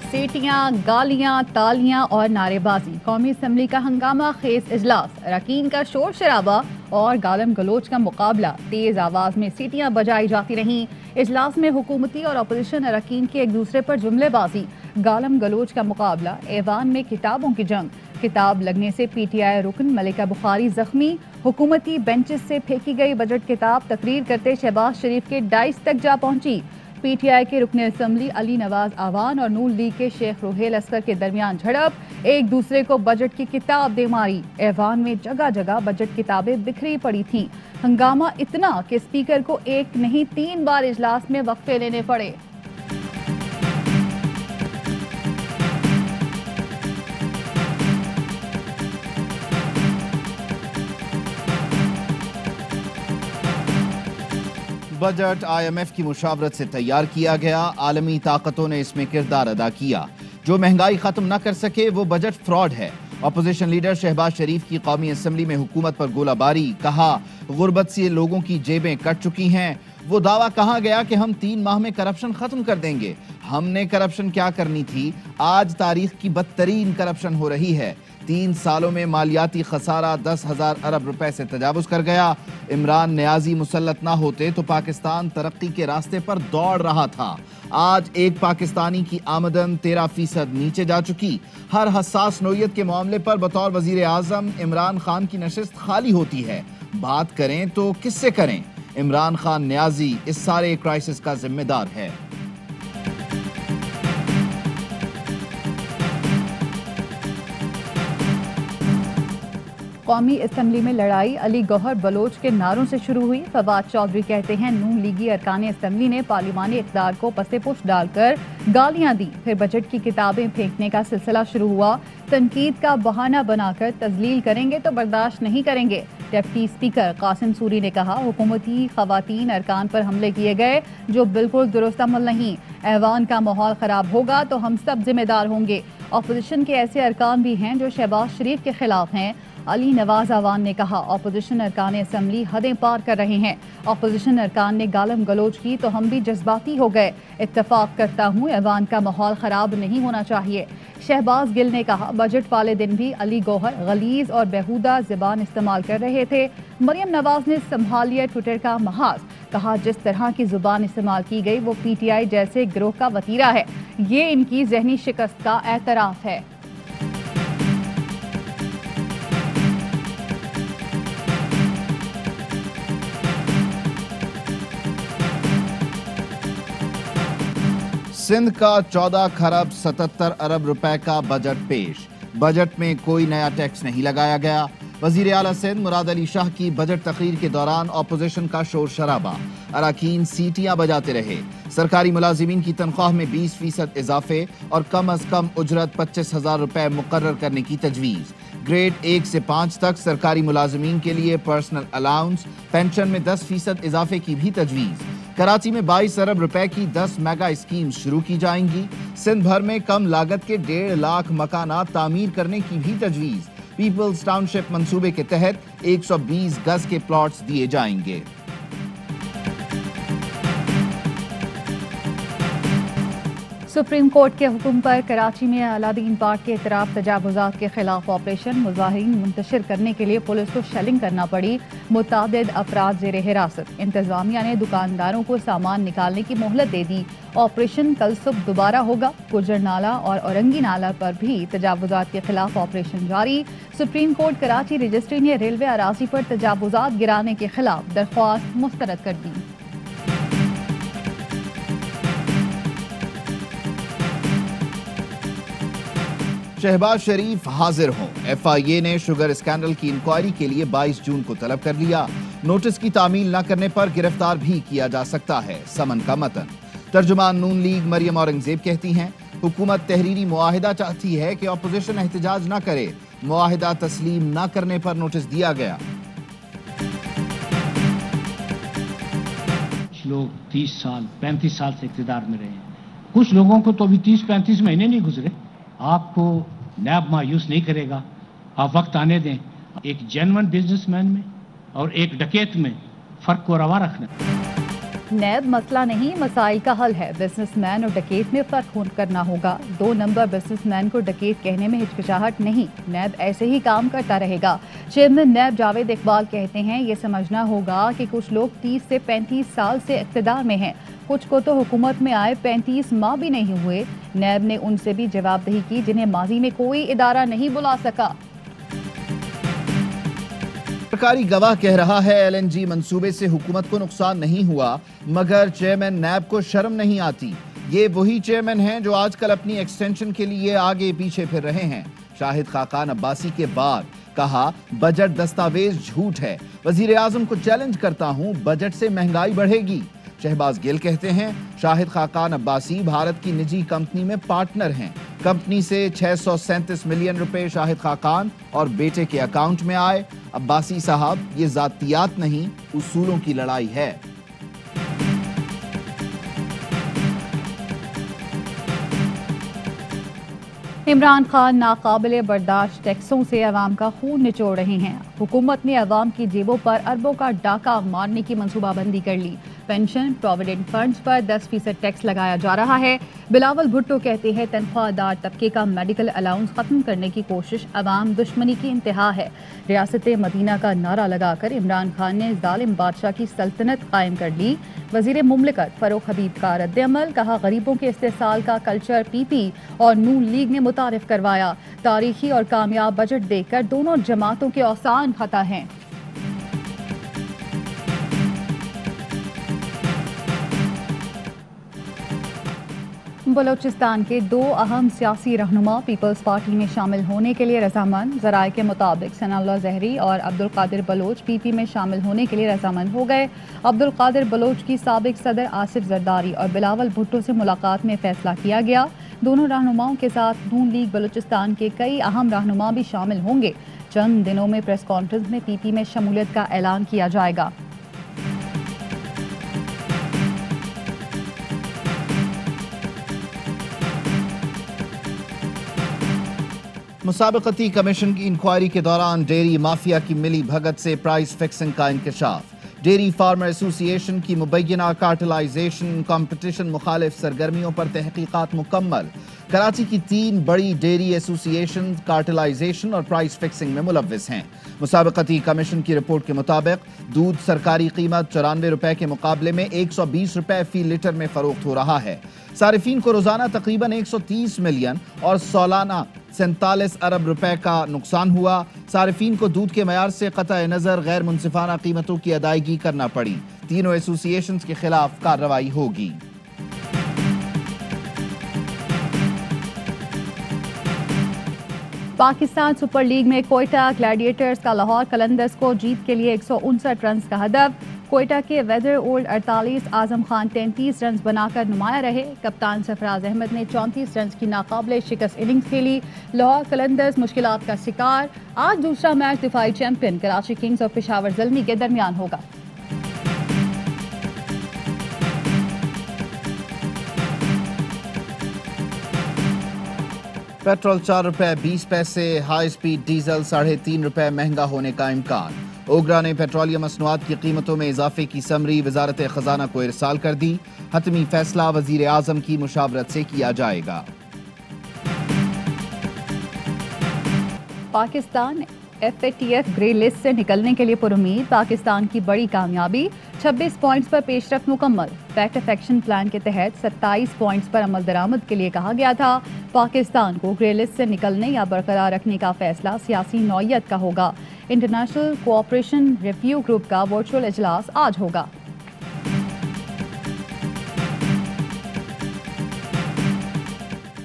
सीटियां, गालियां, तालियां और नारेबाजी। कौमी असम्बली का हंगामा खेज इजलास, अरकान का शोर शराबा और गालम गलोच का मुकाबला। तेज आवाज में सीटियां बजाई जाती रहीं। इजलास में हुकूमती और अपोजिशन अरकान के एक दूसरे पर जुमलेबाजी, गालम गलोच का मुकाबला। ऐवान में किताबों की जंग, किताब लगने से PTI रुकन मलिका बुखारी जख्मी। हुकूमती बेंचेस से फेंकी गई बजट किताब तकरीर करते शहबाज शरीफ के डाइस तक जा पहुंची। PTI के रुकन असम्बली अली नवाज आवान और नून लीग के शेख रोहेल अस्कर के दरमियान झड़प, एक दूसरे को बजट की किताब दे मारी। ऐवान में जगह जगह बजट किताबें बिखरी पड़ी थीं। हंगामा इतना कि स्पीकर को एक नहीं 3 बार इजलास में वक्फे लेने पड़े। बजट IMF की मुशावरत से तैयार किया गया। आलमी ताकतों ने इसमें किरदार अदा किया। जो महंगाई खत्म न कर सके वो बजट फ्रॉड है। अपोजिशन लीडर शहबाज शरीफ की कौमी असम्बली में हुकूमत पर गोलाबारी, कहा गुर्बत से लोगों की जेबें कट चुकी हैं। वो दावा कहा गया कि हम 3 माह में करप्शन खत्म कर देंगे। हमने करप्शन क्या करनी थी, आज तारीख की बदतरीन करप्शन हो रही है। 3 सालों में मालियाती खसारा 10,000 अरब रुपए से तजावुज कर गया। इमरान नियाजी मुसल्लत ना होते तो पाकिस्तान तरक्की के रास्ते पर दौड़ रहा था। आज एक पाकिस्तानी की आमदन 13% नीचे जा चुकी। हर हसास नोयत के मामले पर बतौर वजीर आजम इमरान खान की नशिस्त खाली होती है। बात करें तो किससे करें? इमरान खान नियाजी इस सारे क्राइसिस का जिम्मेदार है। कौमी असम्बली में लड़ाई अली गौहर बलोच के नारों से शुरू हुई। फवाद चौधरी कहते हैं नून लीगी अरकान असम्बली ने पार्लिमानी इक़्तिदार को पसे पुश डालकर गालियां दी। फिर बजट की किताबें फेंकने का सिलसिला शुरू हुआ। तनकीद का बहाना बनाकर तजलील करेंगे तो बर्दाश्त नहीं करेंगे। डिप्टी स्पीकर कासिम सूरी ने कहा हुकूमती खवातीन अरकान पर हमले किए गए जो बिल्कुल दुरुस्त अमल नहीं। ऐवान का माहौल खराब होगा तो हम सब जिम्मेदार होंगे। अपोजिशन के ऐसे अरकान भी हैं जो शहबाज शरीफ के खिलाफ हैं। अली नवाज आवान ने कहा अपोजिशन अरकान असम्बली हदें पार कर रहे हैं। अपोजिशन अरकान ने गालम गलोच की तो हम भी जज्बाती हो गए। इत्तफाक करता हूँ ऐवान का माहौल खराब नहीं होना चाहिए। शहबाज गिल ने कहा बजट वाले दिन भी अली गौहर गलीज और बेहुदा ज़बान इस्तेमाल कर रहे थे। मरियम नवाज ने संभाल लिया ट्विटर का महाज, कहा जिस तरह की जुबान इस्तेमाल की गई वो PTI जैसे गिरोह का वतीरा है। ये इनकी जहनी शिकस्त का एतराफ है। सिंध का 14 खरब 77 अरब रुपए का बजट पेश। बजट में कोई नया टैक्स नहीं लगाया गया। वजीर आला सिंध मुराद अली शाह की बजट तकरीर के दौरान अपोजिशन का शोर शराबा, अरकान सीटियां बजाते रहे। सरकारी मुलाजिमीन की तनख्वाह में 20% इजाफे और कम अज कम उजरत 25,000 रुपए मुकर्रर करने की तजवीज़। ग्रेड 1 से 5 तक सरकारी मुलाजिमीन के लिए पर्सनल अलाउंस, पेंशन में 10% इजाफे की भी तजवीज़। कराची में 22 अरब रुपए की 10 मेगा स्कीम शुरू की जाएंगी। सिंध भर में कम लागत के 1.5 लाख मकानात तामीर करने की भी तजवीज़। पीपल्स टाउनशिप मंसूबे के तहत 120 गज के प्लॉट्स दिए जाएंगे। सुप्रीम कोर्ट के हुक्म पर कराची में अलादीन पार्क के इतराफ तजावुजात के खिलाफ ऑपरेशन। मुजाहिरीन मुंतशिर करने के लिए पुलिस को शेलिंग करना पड़ी। मुतादिद अफराद ज़ेर हिरासत। इंतजामिया ने दुकानदारों को सामान निकालने की मोहलत दे दी। ऑपरेशन कल सुबह दोबारा होगा। गुजर नाला और औरंगी नाला पर भी तजावुजात के खिलाफ ऑपरेशन जारी। सुप्रीम कोर्ट कराची रजिस्ट्री ने रेलवे अराजी पर तजावुजात गिराने के खिलाफ दरख्वास्त मुस्तरद कर दी। शहबाज शरीफ हाजिर हों। FIA ने शुगर स्कैंडल की इंक्वायरी के लिए 22 जून को तलब कर लिया। नोटिस की तामील न करने पर गिरफ्तार भी किया जा सकता है। समन का मतन। तर्जुमान नून लीग मरियम औरंगजेब कहती हैं हुकूमत तहरीरी मुआहिदा चाहती है कि अपोजिशन एहतजाज न करे। मुआहिदा तस्लीम न करने पर नोटिस दिया गया। कुछ लोग 30 साल 35 साल से इक़्तिदार में रहे हैं। कुछ लोगों को तो अभी 30-35 महीने नहीं गुजरे। आपको नैब मायूस नहीं करेगा। आप वक्त आने दें। एक जेन्युइन बिजनेसमैन में और एक डकैत में फर्क को रवा रखना। نیب مسئلہ نہیں مسائل کا حل ہے، بزنس مین اور ڈکیت میں فرق کرنا ہوگا، 2 نمبر بزنس مین کو ڈکیت کہنے میں ہچکچاہٹ نہیں، نیب ایسے ہی کام کرتا رہے گا۔ چیئرمین نیب جاوید اقبال کہتے ہیں یہ سمجھنا ہوگا کہ کچھ لوگ 30 سے 35 سال سے اقتدار میں ہیں، کچھ کو تو حکومت میں آئے 35 ماہ بھی نہیں ہوئے۔ نیب نے ان سے بھی جواب دہی کی جنہیں ماضی میں کوئی ادارہ نہیں بلا سکا۔ سرکاری گواہ کہہ رہا ہے ایل این جی منصوبے سے حکومت کو نقصان نہیں ہوا، مگر چیئرمین نیب کو شرم نہیں آتی۔ یہ وہی چیئرمین ہیں جو آج کل اپنی ایکسٹینشن کے لیے آگے پیچھے پھر رہے ہیں۔ شاہد خاقان عباسی کے بعد کہا بجٹ دستاویز جھوٹ ہے، وزیر اعظم کو چیلنج کرتا ہوں بجٹ سے مہنگائی بڑھے گی۔ شہباز گل کہتے ہیں شاہد خاقان عباسی بھارت کی نجی کمپنی میں پارٹنر ہیں، کمپنی سے 637 ملین روپے شاہد خاقان اور بیٹے کے اکاؤنٹ میں آئے۔ عباسی صاحب یہ ذاتیات نہیں اصولوں کی لڑائی ہے۔ عمران خان ناقابل برداشت ٹیکسوں سے عوام کا خون نچوڑ رہے ہیں، حکومت نے عوام کی جیبوں پر اربوں کا ڈاکہ مارنے کی منصوبہ بندی کر لی، پینشن پروویڈنٹ فنڈز پر 10% ٹیکس لگایا جا رہا ہے۔ بلاول بھٹو کہتے ہیں تنخواہ دار طبقے کا میڈیکل الاؤنس ختم کرنے کی کوشش عوام دشمنی کی انتہا ہے۔ ریاست مدینہ کا نعرہ لگا کر عمران خان نے ظالم بادشاہ کی سلطنت قائم کر لی۔ وزیر مملکت فاروق حبیب کا رد عمل، کہا غریبوں کے استحصال کا کلچر پی پی اور نون لیگ نے متعارف کروایا، تاریخی اور کامیاب بجٹ دیکھ کر دونوں جماعتوں کے اوسان خطا ہیں۔ بلوچستان کے 2 اہم سیاسی رہنما پیپلز پارٹی میں شامل ہونے کے لیے رضامند، ذرائع کے مطابق ثناء اللہ زہری اور عبدالقادر بلوچ پی پی میں شامل ہونے کے لیے رضامند ہو گئے۔ عبدالقادر بلوچ کی سابق صدر آصف زرداری اور بلاول بھٹو سے ملاقات میں فیصلہ کیا گیا، دونوں رہنماؤں کے ساتھ نون لیگ بلوچستان کے کئی اہم رہنما بھی شامل ہوں گے۔ چند دنوں میں پریس کانفرنس میں پی پی میں شمولیت کا اعلان کیا جائے گا۔ مسابقتی کمیشن کی انکوائری کے دوران ڈیری مافیا کی ملی بھگت سے پرائس فکسنگ کا انکشاف، ڈیری فارمر ایسوسی ایشن کی مبینہ کارٹلائزیشن کمپٹیشن مخالف سرگرمیوں پر تحقیقات مکمل، کراچی کی 3 بڑی ڈیری ایسوسی ایشن کارٹلائزیشن اور پرائس فکسنگ میں ملوث ہیں۔ مسابقتی کمیشن کی رپورٹ کے مطابق دودھ سرکاری قیمت 94 روپے کے مقابلے میں 120 روپے فی لیٹر میں فروخت ہو رہا ہے۔ صارفین کو روزانہ تقریباً 130 ملین اور سالانہ 47 ارب روپے کا نقصان ہوا۔ صارفین کو دودھ کے معیار سے قطع نظر غیر منصفانہ قیمتوں کی ادائیگی کرنا پڑی۔ تینوں ایسوسی ایشنز کے خلاف کارروائی ہوگی۔ پاکستان سپر لیگ میں کوئٹہ گلیڈیٹرز کا لاہور قلندرز کو جیت کے لیے 159 رنز کا ہدف، کوئٹہ کے weather old 48، Azam Khan 33 runs بنا کر نمایاں رہے۔ کپتان سرفراز احمد نے 34 رنز کی ناقابل شکست اننگز کھیلی۔ لاہور قلندرز مشکلات کا شکار، آج دوسرا میچ دفاعی چیمپئن کراچی کنگز اور پشاور زلمی کے درمیان ہوگا۔ پیٹرول 4 روپے 20 پیسے، ہائی سپیڈ ڈیزل 3.5 روپے مہنگا ہونے کا امکان۔ اوگرا نے پیٹرولیم مصنوعات کی قیمتوں میں اضافے کی سمری وزارت خزانہ کو ارسال کر دی، حتمی فیصلہ وزیر اعظم کی مشاورت سے کیا جائے گا۔ پاکستان FATF گرے لسٹ سے نکلنے کے لیے پرامید، پاکستان کی بڑی کامیابی، 26 پوائنٹس پر پیش رفت مکمل۔ فیکٹ آف ایکشن پلان کے تحت 27 پوائنٹس پر عمل درآمد کے لیے کہا گیا تھا۔ پاکستان کو گرے لسٹ سے نکلنے یا برقرار رکھنے کا فیصلہ سیاسی نوعیت کا ہوگا۔ انٹرنیشنل کوآپریشن ریویو گروپ کا ورچوئل اجلاس آج ہوگا۔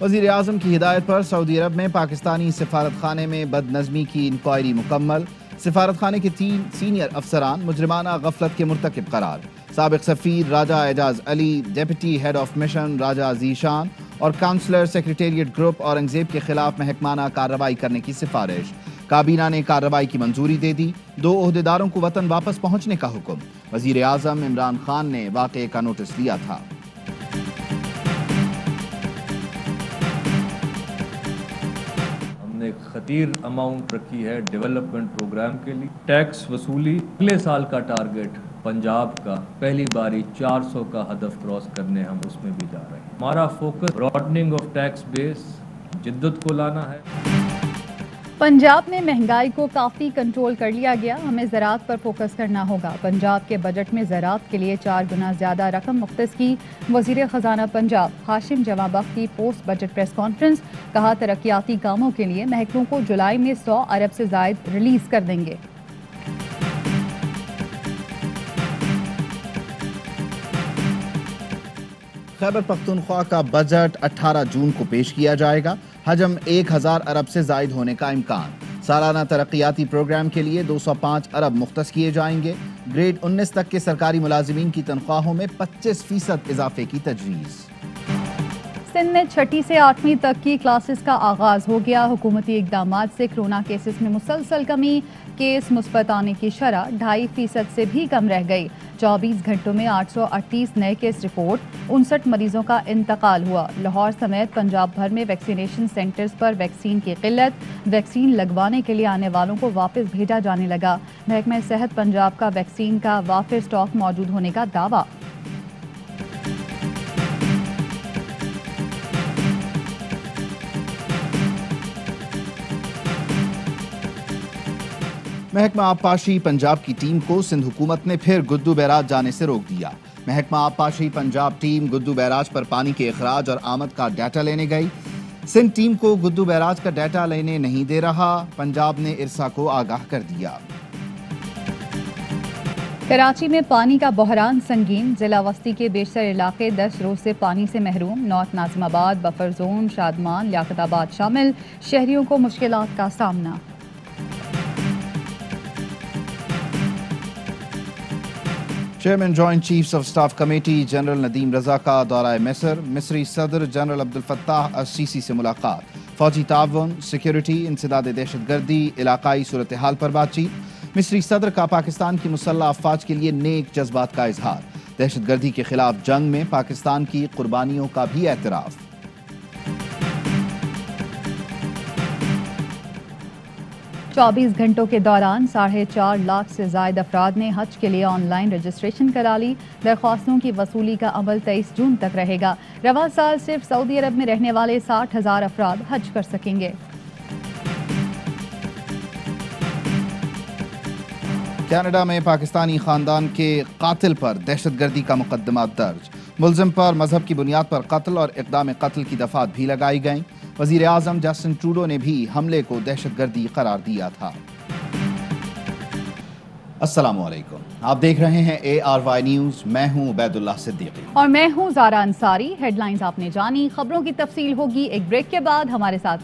وزیر اعظم کی ہدایت پر سعودی عرب میں پاکستانی سفارت خانے میں بد نظمی کی انکوائری مکمل، سفارت خانے کے 3 سینئر افسران مجرمانہ غفلت کے مرتکب قرار، سابق سفیر راجہ اعجاز علی، ڈیپٹی ہیڈ آف مشن راجہ ذیشان اور کونسلر سیکریٹریٹ گروپ اورنگزیب کے خلاف محکمانہ کارروائی کرنے کی سفارش۔ کابینہ نے کارروائی کی منظوری دے دی، 2 عہدیداروں کو وطن واپس پہنچنے کا حکم، وزیر اعظم عمران خان نے واقعے کا نوٹس لیا تھا۔ ایک خطیر اماؤنٹ رکھی ہے ڈیولپمنٹ پروگرام کے لیے، ٹیکس وصولی اگلے سال کا ٹارگٹ पंजाब का पहली बारी 400 का हदफ क्रॉस करने हम उसमें भी जा रहे हैं। हमारा focus broadening of tax base, जिद्दत को लाना है। पंजाब में महंगाई को काफ़ी कंट्रोल कर लिया गया, हमें ज़राअत पर फोकस करना होगा। पंजाब के बजट में ज़राअत के लिए 4 गुना ज़्यादा रकम मुख्तस की। वज़ीर ख़जाना पंजाब हाशिम जमाबख्श की पोस्ट बजट प्रेस कॉन्फ्रेंस। कहा तरक्याती कामों के लिए महकमों को जुलाई में 100 अरब से ज़ायद रिलीज़ कर देंगे। खैबर पख्तूनख्वा का बजट 18 जून को पेश किया जाएगा। हजम 1000 अरब से जायद होने का इम्कान। सालाना तरक्याती प्रोग्राम के लिए 205 अरब मुख्तस किए जाएंगे। ग्रेड 19 तक के सरकारी मुलाजिमीन की तनख्वाहों में 25% इजाफे की तजवीज़। सिंध में 6ठी से 8वीं तक की क्लासेस का आगाज हो गया। हुकूमती इकदामात से कोरोना केसेस में मुसलसल कमी। केस मुस्बत आने की शरह 2.5% से भी कम रह गई। 24 घंटों में 838 नए केस रिपोर्ट। 59 मरीजों का इंतकाल हुआ। लाहौर समेत पंजाब भर में वैक्सीनेशन सेंटर्स पर वैक्सीन की किल्लत। वैक्सीन लगवाने के लिए आने वालों को वापस भेजा जाने लगा। महकमा सेहत पंजाब का वैक्सीन का वाफिर स्टॉक मौजूद होने का दावा। महकमा आबपाशी पंजाब की टीम को सिंध हुकूमत ने फिर गुद्दू बैराज जाने से रोक दिया। महकमा आबपाशी पंजाब टीम गुद्दू बैराज पर पानी के अखराज और आमद का डाटा लेने गई। सिंध टीम को गुद्दू बैराज का डाटा लेने नहीं दे रहा। पंजाब ने इरसा को आगाह कर दिया। कराची में पानी का बहरान संगीन। जिला वस्ती के बेशतर इलाके 10 रोज से पानी से महरूम। North Nazimabad, buffer zone, Shadman, Liaquatabad शामिल। शहरियों को मुश्किलात का सामना। Chairman joint chiefs of staff committee general Nadeem Raza का दौरा मिस्र। मिस्री सदर जनरल अब्दुल फत्ताह अस-सीसी से मुलाकात। फौजी ताउन, सिक्योरिटी, इंसदाद दहशतगर्दी, इलाकाई सूरत हाल पर बातचीत। मिस्री सदर का पाकिस्तान की मुसल्लह अफवाज के लिए नेक जज्बात का इजहार। दहशतगर्दी के खिलाफ जंग में पाकिस्तान की कुर्बानियों का भी एतराफ। 24 घंटों के दौरान 4.5 लाख से ज्यादा अफराद ने हज के लिए ऑनलाइन रजिस्ट्रेशन करा ली। दरख्वास्तों की वसूली का अमल 23 जून तक रहेगा। रवा साल सिर्फ सऊदी अरब में रहने वाले 60,000 अफराद हज कर सकेंगे। कनाडा में पाकिस्तानी खानदान के कातिल पर दहशतगर्दी का मुकदमा दर्ज। मुलजिम पर मजहब की बुनियाद पर कत्ल और इक़दाम कत्ल की दफात भी लगाई गईं। वज़ीर आज़म जस्टिन ट्रूडो ने भी हमले को दहशतगर्दी करार दिया था। अस्सलामु अलैकुम, आप देख रहे हैं ARY न्यूज़। मैं हूं उबैदुल्लाह सिद्दीकी और मैं हूं ज़ारा अंसारी। हेडलाइंस आपने जानी, खबरों की तफसील होगी एक ब्रेक के बाद। हमारे साथ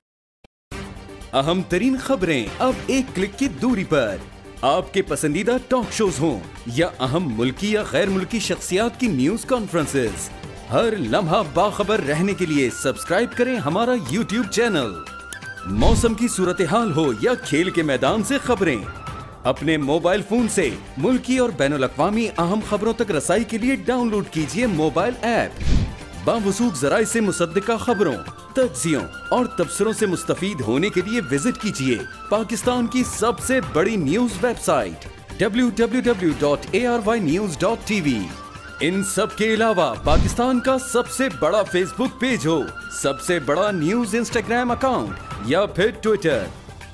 अहम तरीन खबरें अब एक क्लिक की दूरी पर। आपके पसंदीदा टॉक शोज हों या अहम मुल्की या गैर मुल्की शख्सियात की न्यूज कॉन्फ्रेंसेस, हर लम्हा बाखबर रहने के लिए सब्सक्राइब करें हमारा YouTube चैनल। मौसम की सूरत हाल हो या खेल के मैदान से खबरें, अपने मोबाइल फोन से मुल्की और बैनुल-अक़वामी अहम खबरों तक रसाई के लिए डाउनलोड कीजिए मोबाइल ऐप। बावसूख ज़राए से मुसद्दिका खबरों, तज्ज़ियों और तबसरों से मुस्तफ़ीद होने के लिए विजिट कीजिए पाकिस्तान की सबसे बड़ी न्यूज वेबसाइट www.arynews.tv। इन सब के अलावा पाकिस्तान का सबसे बड़ा फेसबुक पेज हो, सबसे बड़ा न्यूज इंस्टाग्राम अकाउंट या फिर ट्विटर,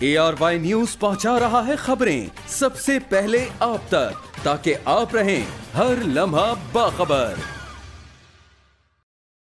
ARY न्यूज पहुंचा रहा है खबरें सबसे पहले आप तक, ताकि आप रहें हर लम्हा बाखबर।